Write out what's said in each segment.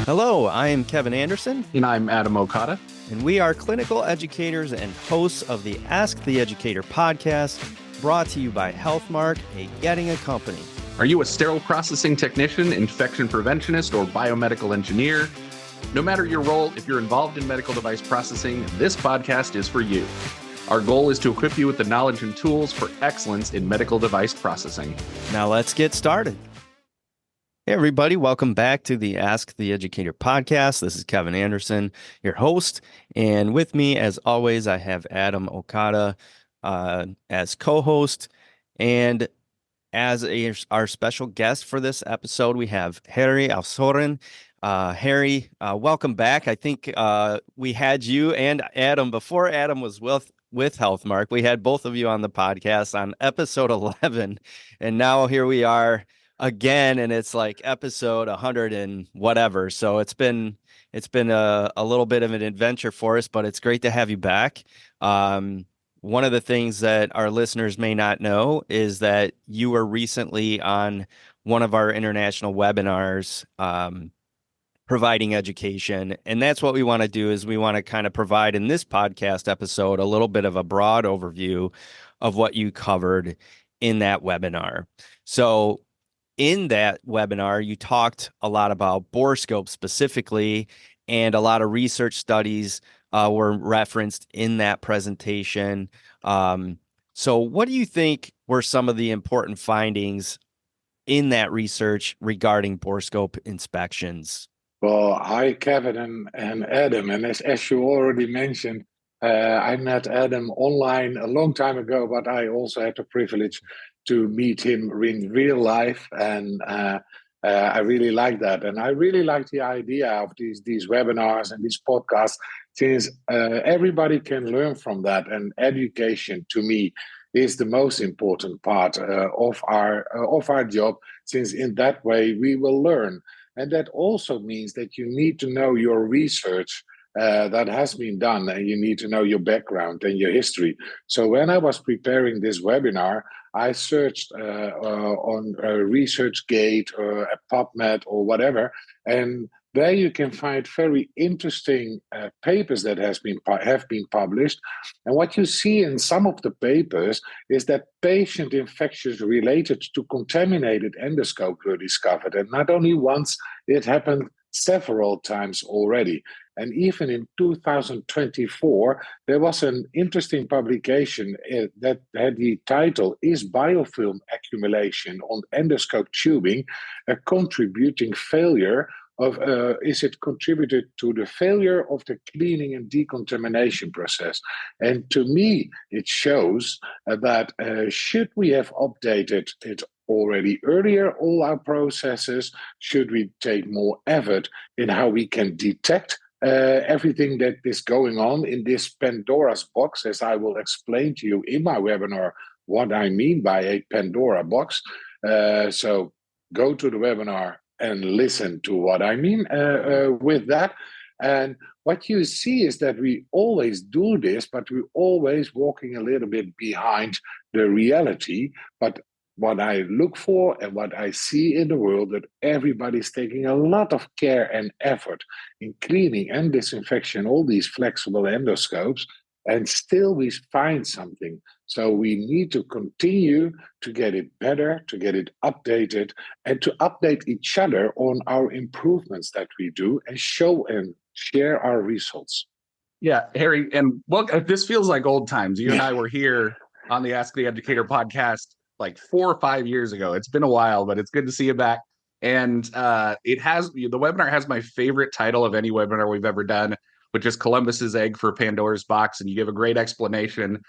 Hello, I am Kevin Anderson, And I'm Adam Okada. and we are clinical educators and hosts of the Ask the Educator podcast, brought to you by Healthmark, a Getting a company. Are you a sterile processing technician, infection preventionist, or biomedical engineer? No matter your role, if you're involved in medical device processing, this podcast is for you. Our goal is to equip you with the knowledge and tools for excellence in medical device processing. Now let's get started. Hey, everybody. Welcome back to the Ask the Educator podcast. This is Kevin Anderson, your host. And with me, as always, I have Adam Okada as co-host. And as our special guest for this episode, we have Harry Oussoren. Harry, welcome back. I think we had you and Adam before Adam was with Healthmark. We had both of you on the podcast on episode 11. And now here we are again, and it's like episode 100 and whatever. So it's been a little bit of an adventure for us, but it's great to have you back. One of the things that our listeners may not know is that you were recently on one of our international webinars, providing education. And that's what we want to do, is we want to kind of provide in this podcast episode a little bit of a broad overview of what you covered in that webinar. So in that webinar, you talked a lot about Borescopes specifically, and a lot of research studies were referenced in that presentation. So what do you think were some of the important findings in that research regarding Borescope inspections? Well, hi, Kevin and Adam. And as you already mentioned, I met Adam online a long time ago, but I also had the privilege to meet him in real life. And I really like that. And I really like the idea of these webinars and these podcasts, since everybody can learn from that. And education, to me, is the most important part of our job, since in that way we will learn. And that also means that you need to know your research that has been done, and you need to know your background and your history. So when I was preparing this webinar, I searched on ResearchGate or PubMed or whatever, and there you can find very interesting papers that have been published. And what you see in some of the papers is that patient infections related to contaminated endoscopes were discovered. And not only once, it happened several times already. And even in 2024, there was an interesting publication that had the title, "Is Biofilm Accumulation on Endoscope Tubing a Contributing Failure is it contributed to the failure of the cleaning and decontamination process?" And to me, it shows that should we have updated it already earlier, all our processes, should we take more effort in how we can detect everything that is going on in this Pandora's box, as I will explain to you in my webinar what I mean by a Pandora box. So go to the webinar and listen to what I mean with that. And what you see is that we always do this, but we're always walking a little bit behind the reality. But what I look for and what I see in the world, that everybody's taking a lot of care and effort in cleaning and disinfection all these flexible endoscopes, and still we find something. So we need to continue to get it better, to get it updated, and to update each other on our improvements that we do, and show and share our results. Yeah, Harry, and well, this feels like old times. You and I were here on the Ask the Educator podcast like 4 or 5 years ago. It's been a while, but it's good to see you back. And the webinar has my favorite title of any webinar we've ever done, which is Columbus's Egg for Pandora's Box. And you give a great explanation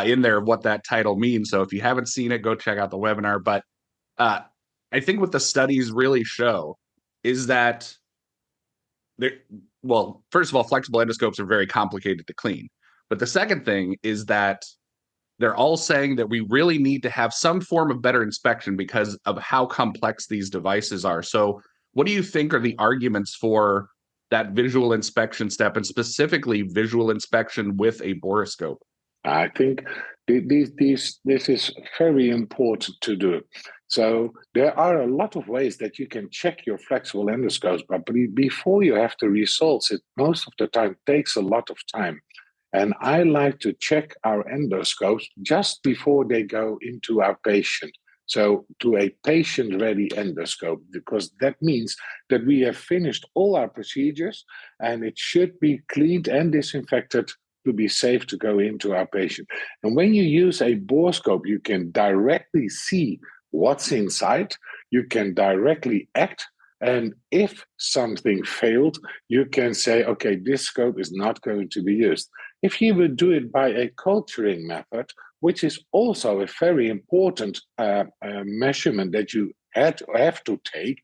in there of what that title means. So if you haven't seen it, go check out the webinar. But I think what the studies really show is that, first of all, flexible endoscopes are very complicated to clean. But the second thing is that they're all saying that we really need to have some form of better inspection because of how complex these devices are. So what do you think are the arguments for that visual inspection step, and specifically visual inspection with a borescope? I think this is very important to do. So there are a lot of ways that you can check your flexible endoscopes, but before you have the results, it most of the time takes a lot of time. And I like to check our endoscopes just before they go into our patient. So to a patient-ready endoscope, because that means that we have finished all our procedures and it should be cleaned and disinfected to be safe to go into our patient. And when you use a borescope, you can directly see what's inside, you can directly act, and if something failed, you can say, okay, this scope is not going to be used. If you would do it by a culturing method, which is also a very important measurement that you have to take,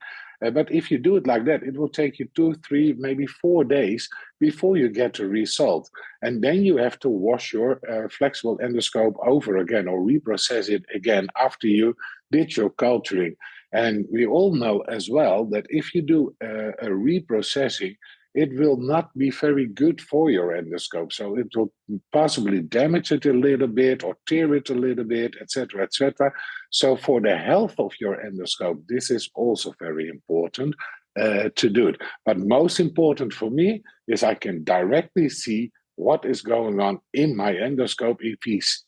but if you do it like that, it will take you 2, 3, maybe 4 days before you get a result. And then you have to wash your flexible endoscope over again or reprocess it again after you did your culturing. And we all know as well that if you do a reprocessing, it will not be very good for your endoscope. So it will possibly damage it a little bit or tear it a little bit, etc., etc. So for the health of your endoscope, this is also very important to do it. But most important for me is I can directly see what is going on in my endoscope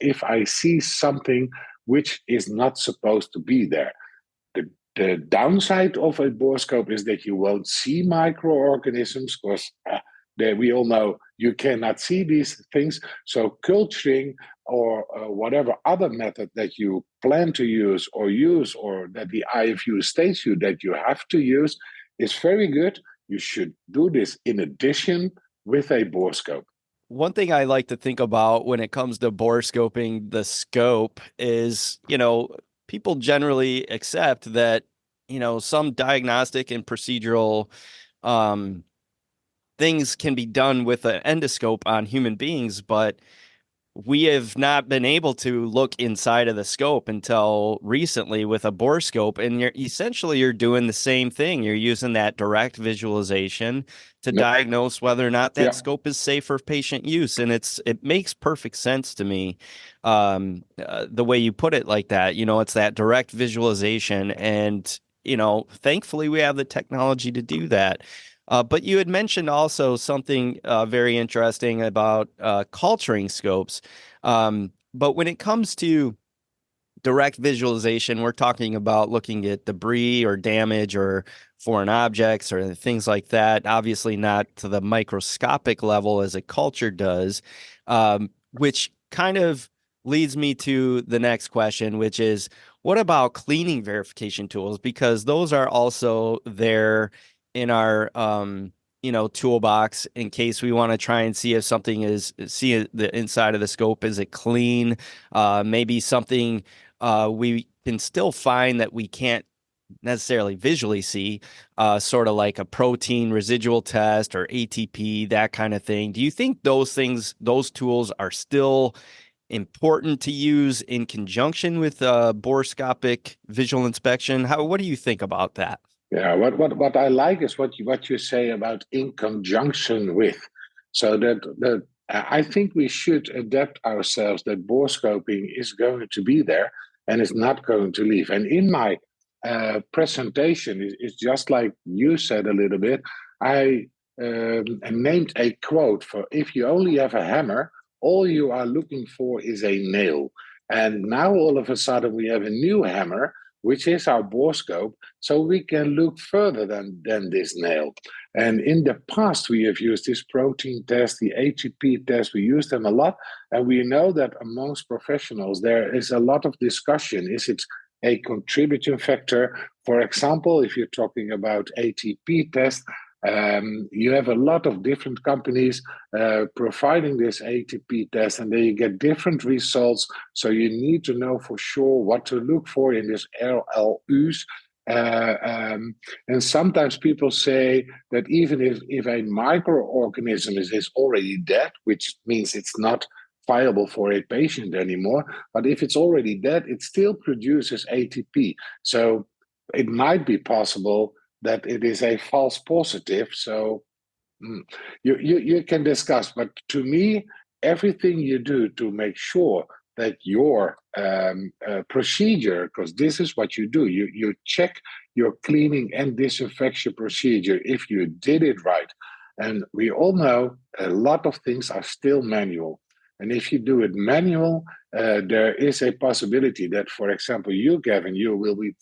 if I see something which is not supposed to be there. The downside of a borescope is that you won't see microorganisms because we all know you cannot see these things. So culturing or whatever other method that you plan to use or that the IFU states you that you have to use is very good. You should do this in addition with a borescope. One thing I like to think about when it comes to borescoping the scope is, people generally accept that, some diagnostic and procedural things can be done with an endoscope on human beings, but we have not been able to look inside of the scope until recently with a borescope, and you're doing the same thing. You're using that direct visualization to diagnose whether or not that scope is safe for patient use, and it makes perfect sense to me, the way you put it like that. It's that direct visualization, and thankfully we have the technology to do that. But you had mentioned also something very interesting about culturing scopes. But when it comes to direct visualization, we're talking about looking at debris or damage or foreign objects or things like that. Obviously not to the microscopic level as a culture does, which kind of leads me to the next question, which is, what about cleaning verification tools? Because those are also there in our toolbox in case we want to try and see if something see the inside of the scope. Is it clean? Maybe something we can still find that we can't necessarily visually see, sort of like a protein residual test or ATP, that kind of thing. Do you think those tools are still important to use in conjunction with borescopic visual inspection? What do you think about that? Yeah, what I like is what you say about in conjunction with. So that I think we should adapt ourselves that borescoping is going to be there and is not going to leave. And in my presentation, it's just like you said a little bit. I named a quote for if you only have a hammer, all you are looking for is a nail. And now all of a sudden we have a new hammer, which is our borescope, so we can look further than this nail. And in the past, we have used this protein test, the ATP test, we use them a lot. And we know that amongst professionals, there is a lot of discussion. Is it a contributing factor? For example, if you're talking about ATP test, you have a lot of different companies providing this ATP test, and then you get different results. So you need to know for sure what to look for in this LLUs. And sometimes people say that even if a microorganism is already dead, which means it's not viable for a patient anymore, but if it's already dead, it still produces ATP. So it might be possible that it is a false positive. So you can discuss, but to me, everything you do to make sure that your procedure, because this is what you do, you check your cleaning and disinfection procedure if you did it right. And we all know a lot of things are still manual. And if you do it manual, there is a possibility that, for example, you, Gavin, you will be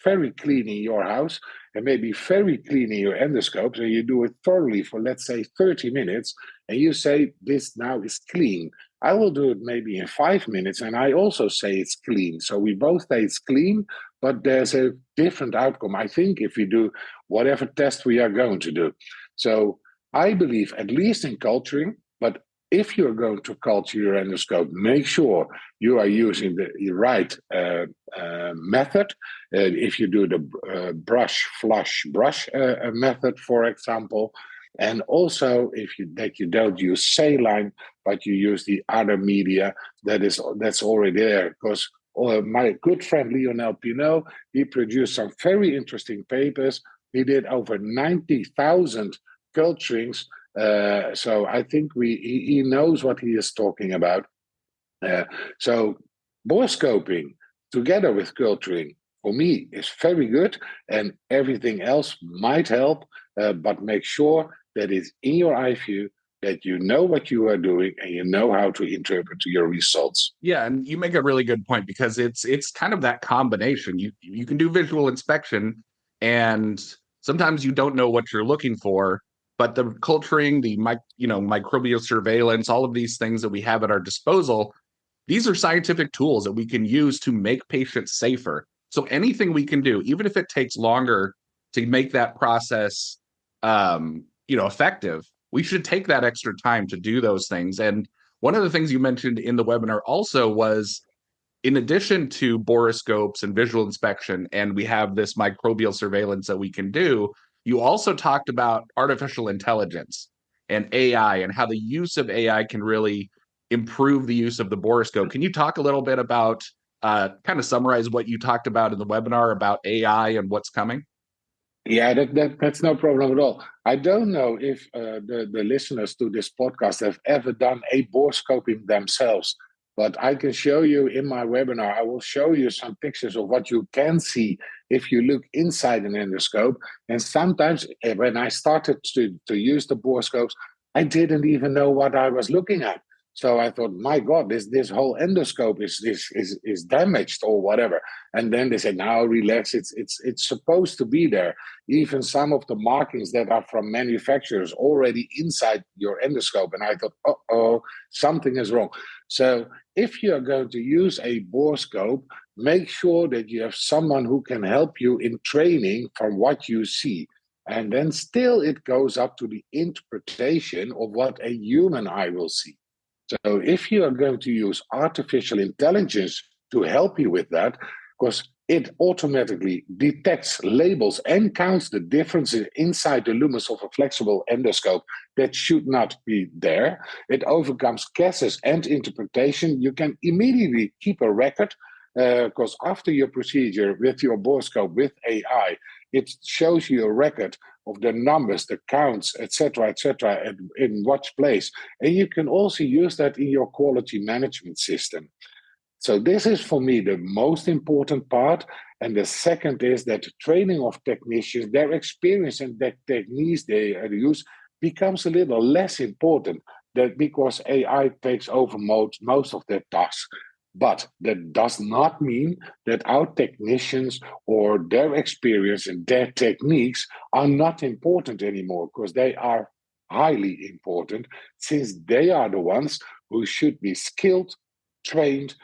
very clean in your house and maybe very clean in your endoscopes, and you do it thoroughly for, let's say, 30 minutes, and you say, this now is clean. I will do it maybe in 5 minutes, and I also say it's clean. So we both say it's clean, but there's a different outcome, I think, if we do whatever test we are going to do. So I believe, at least in culturing, but if you're going to culture your endoscope, make sure you are using the right method. If you do the brush, flush, brush method, for example, and also that you don't use saline, but you use the other media that's already there. Because my good friend Lionel Pinot, he produced some very interesting papers. He did over 90,000 culturings. So I think he knows what he is talking about. So borescoping together with culturing, for me, is very good, and everything else might help, but make sure that it's in your eye view, that you know what you are doing and you know how to interpret your results. Yeah, and you make a really good point, because it's kind of that combination. You can do visual inspection, and sometimes you don't know what you're looking for, but the culturing, the microbial surveillance, all of these things that we have at our disposal, these are scientific tools that we can use to make patients safer. So anything we can do, even if it takes longer to make that process effective, we should take that extra time to do those things. And one of the things you mentioned in the webinar also was, in addition to borescopes and visual inspection, and we have this microbial surveillance that we can do, you also talked about artificial intelligence and AI, and how the use of AI can really improve the use of the borescope. Can you talk a little bit about, kind of summarize what you talked about in the webinar about AI and what's coming? Yeah, that's no problem at all. I don't know if the listeners to this podcast have ever done a borescoping themselves, but I can show you in my webinar. I will show you some pictures of what you can see if you look inside an endoscope. And sometimes when I started to use the borescopes, I didn't even know what I was looking at. So I thought, my God, this whole endoscope is damaged or whatever. And then they said, now relax, it's supposed to be there. Even some of the markings that are from manufacturers already inside your endoscope. And I thought, uh-oh, something is wrong. So if you're going to use a borescope, make sure that you have someone who can help you in training from what you see. And then still it goes up to the interpretation of what a human eye will see. So if you are going to use artificial intelligence to help you with that, because it automatically detects, labels, and counts the differences inside the lumens of a flexible endoscope that should not be there. It overcomes guesses and interpretation. You can immediately keep a record, because after your procedure with your borescope with AI, it shows you a record of the numbers, the counts, etc., and in what place. And you can also use that in your quality management system. So this is, for me, the most important part. And the second is that the training of technicians, their experience and the techniques they use becomes a little less important, that because AI takes over most of their tasks. But that does not mean that our technicians or their experience and their techniques are not important anymore, because they are highly important, since they are the ones who should be skilled, trained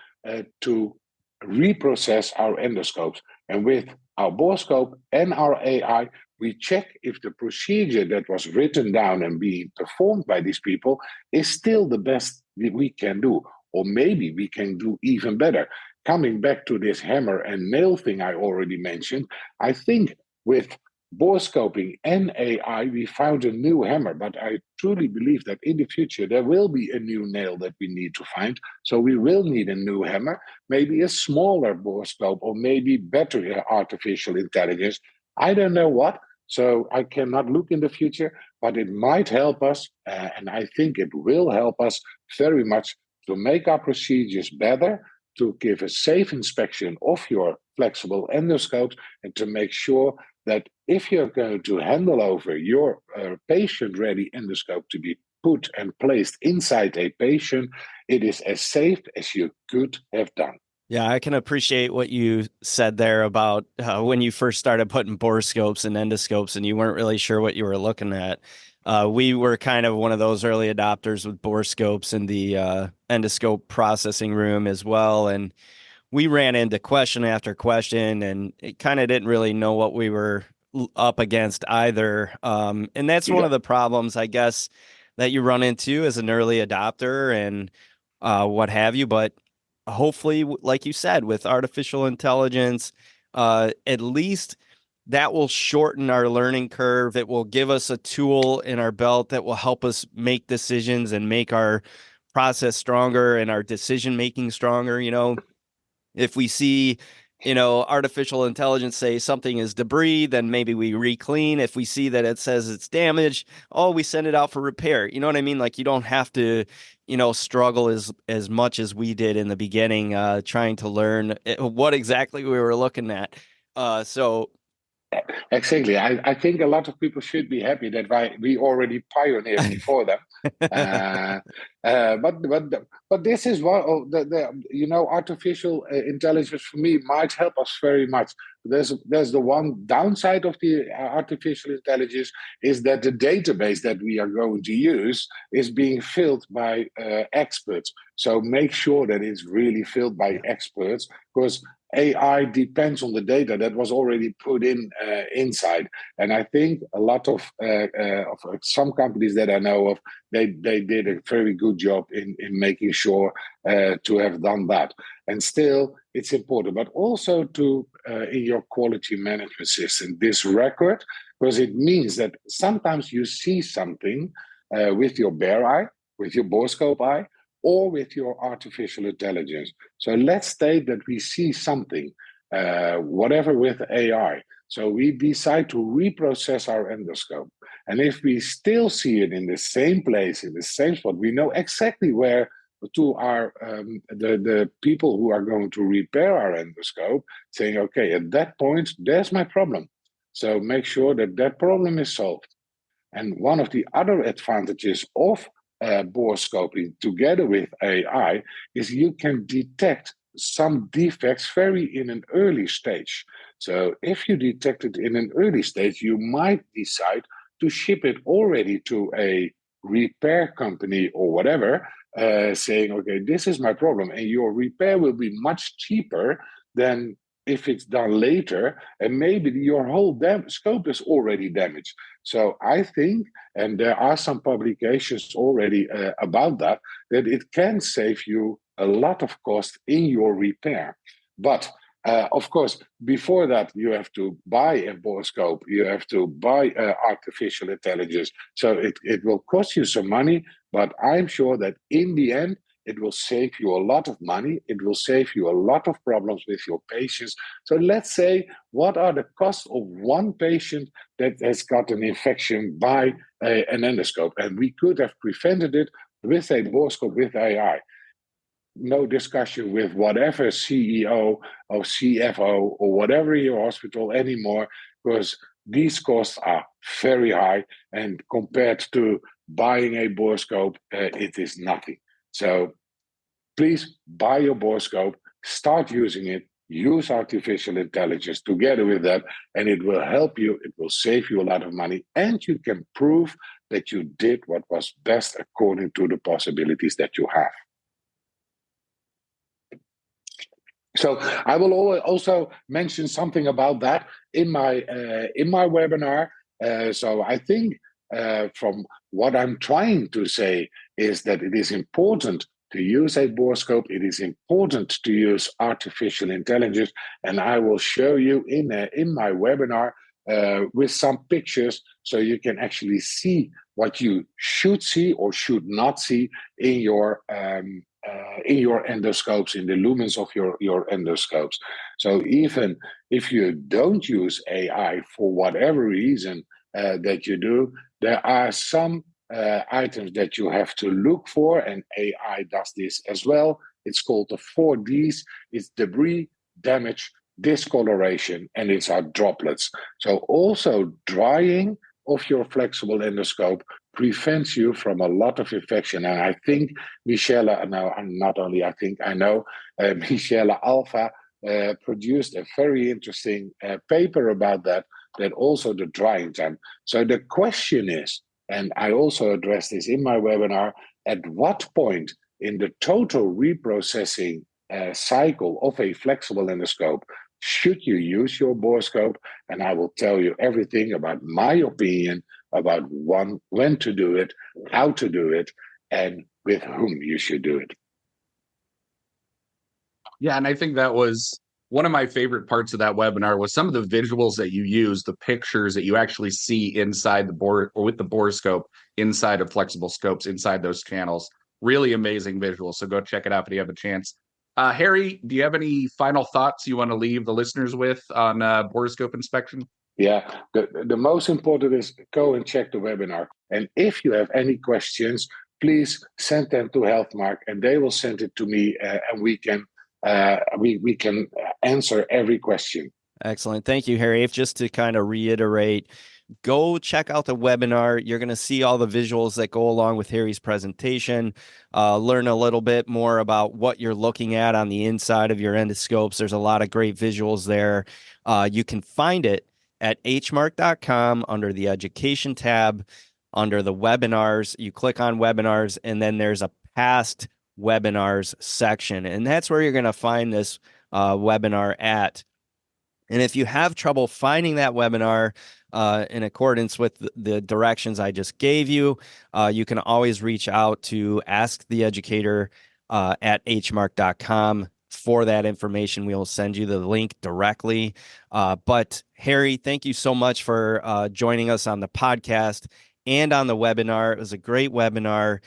to reprocess our endoscopes. And with our borescope and our AI, we check if the procedure that was written down and being performed by these people is still the best that we can do. Or maybe we can do even better. Coming back to this hammer and nail thing I already mentioned, I think with borescoping and AI, we found a new hammer. But I truly believe that in the future, there will be a new nail that we need to find. So we will need a new hammer, maybe a smaller borescope, or maybe better artificial intelligence. I don't know what. So I cannot look in the future, but it might help us. And I think it will help us very much to make our procedures better, to give a safe inspection of your flexible endoscopes, and to make sure that if you're going to handle over your patient-ready endoscope to be put and placed inside a patient, it is as safe as you could have done. Yeah, I can appreciate what you said there about when you first started putting borescopes and endoscopes and you weren't really sure what you were looking at. We were kind of one of those early adopters with borescopes in the endoscope processing room as well. And we ran into question after question and it kind of didn't really know what we were up against either. And that's one of the problems, I guess, that you run into as an early adopter and what have you. But hopefully, like you said, with artificial intelligence, at least that will shorten our learning curve. It will give us a tool in our belt that will help us make decisions and make our process stronger and our decision making stronger. You know, if we see, you know, artificial intelligence say something is debris, then maybe we re-clean. If we see that it says it's damaged, oh, we send it out for repair. You know what I mean? Like you don't have to, you know, struggle as much as we did in the beginning, trying to learn what exactly we were looking at. So Exactly. I think a lot of people should be happy that we already pioneered before them. But this is what artificial intelligence for me might help us very much. There's the one downside of the artificial intelligence is that the database that we are going to use is being filled by experts. So make sure that it's really filled by experts, because AI depends on the data that was already put inside. And I think a lot of some companies that I know of, they did a very good job in making sure to have done that. And still, it's important, but also to in your quality management system, this record, because it means that sometimes you see something with your bare eye, with your borescope eye, or with your artificial intelligence. So let's state that we see something, whatever with AI. So we decide to reprocess our endoscope. And if we still see it in the same place, in the same spot, we know exactly where to our the people who are going to repair our endoscope, saying, okay, at that point, there's my problem. So make sure that that problem is solved. And one of the other advantages of borescoping together with AI is you can detect some defects very in an early stage. So if you detect it in an early stage, you might decide to ship it already to a repair company or whatever, saying, okay, this is my problem. And your repair will be much cheaper than if it's done later, and maybe your whole scope is already damaged. So I think, and there are some publications already about that it can save you a lot of cost in your repair. But of course, before that, you have to buy a borescope, you have to buy artificial intelligence. So it will cost you some money, but I'm sure that in the end, it will save you a lot of money. It will save you a lot of problems with your patients. So let's say, what are the costs of one patient that has got an infection by an endoscope? And we could have prevented it with a borescope with AI. No discussion with whatever CEO or CFO or whatever in your hospital anymore, because these costs are very high. And compared to buying a borescope, it is nothing. So please buy your borescope, start using it, use artificial intelligence together with that, and it will help you, it will save you a lot of money, and you can prove that you did what was best according to the possibilities that you have. So I will also mention something about that in my webinar. So I think from what I'm trying to say is that it is important to use a borescope. It is important to use artificial intelligence, and I will show you in my webinar with some pictures, so you can actually see what you should see or should not see in your endoscopes, in the lumens of your endoscopes. So even if you don't use AI for whatever reason that you do, there are some items that you have to look for, and AI does this as well. It's called the 4Ds. It's debris, damage, discoloration, and it's our droplets. So also drying of your flexible endoscope prevents you from a lot of infection. And I think Michele, no, not only I think, I know, Michele Alfa produced a very interesting paper about that also the drying time. So the question is, and I also address this in my webinar, at what point in the total reprocessing cycle of a flexible endoscope should you use your borescope? And I will tell you everything about my opinion about when to do it, how to do it, and with whom you should do it. Yeah, and I think that was one of my favorite parts of that webinar was some of the visuals that you use, the pictures that you actually see inside the board or with the borescope inside of flexible scopes, inside those channels. Really amazing visuals. So go check it out if you have a chance. Harry, do you have any final thoughts you want to leave the listeners with on borescope inspection? Yeah, the most important is go and check the webinar. And if you have any questions, please send them to Healthmark and they will send it to me and we can answer every question. Excellent. Thank you, Harry. Just to kind of reiterate, go check out the webinar. You're going to see all the visuals that go along with Harry's presentation, learn a little bit more about what you're looking at on the inside of your endoscopes. There's a lot of great visuals there. You can find it at hmark.com under the education tab, under the webinars. You click on webinars, and then there's a past webinars section. And that's where you're going to find this webinar at. And if you have trouble finding that webinar in accordance with the directions I just gave you, you can always reach out to Ask the Educator at hmark.com for that information. We will send you the link directly. But Harry, thank you so much for joining us on the podcast and on the webinar. It was a great webinar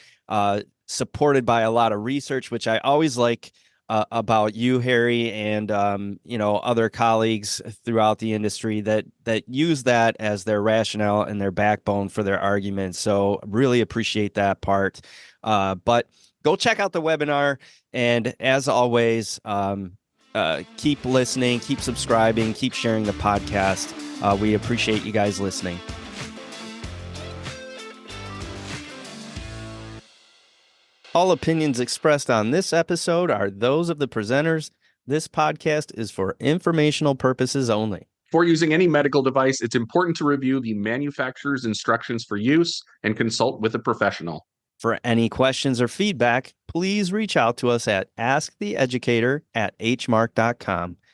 supported by a lot of research, which I always like about you, Harry, and other colleagues throughout the industry that use that as their rationale and their backbone for their arguments. So really appreciate that part. But go check out the webinar, and as always, keep listening, keep subscribing, keep sharing the podcast. We appreciate you guys listening. All opinions expressed on this episode are those of the presenters. This podcast is for informational purposes only. Before using any medical device, it's important to review the manufacturer's instructions for use and consult with a professional. For any questions or feedback, please reach out to us at asktheeducator@hmark.com.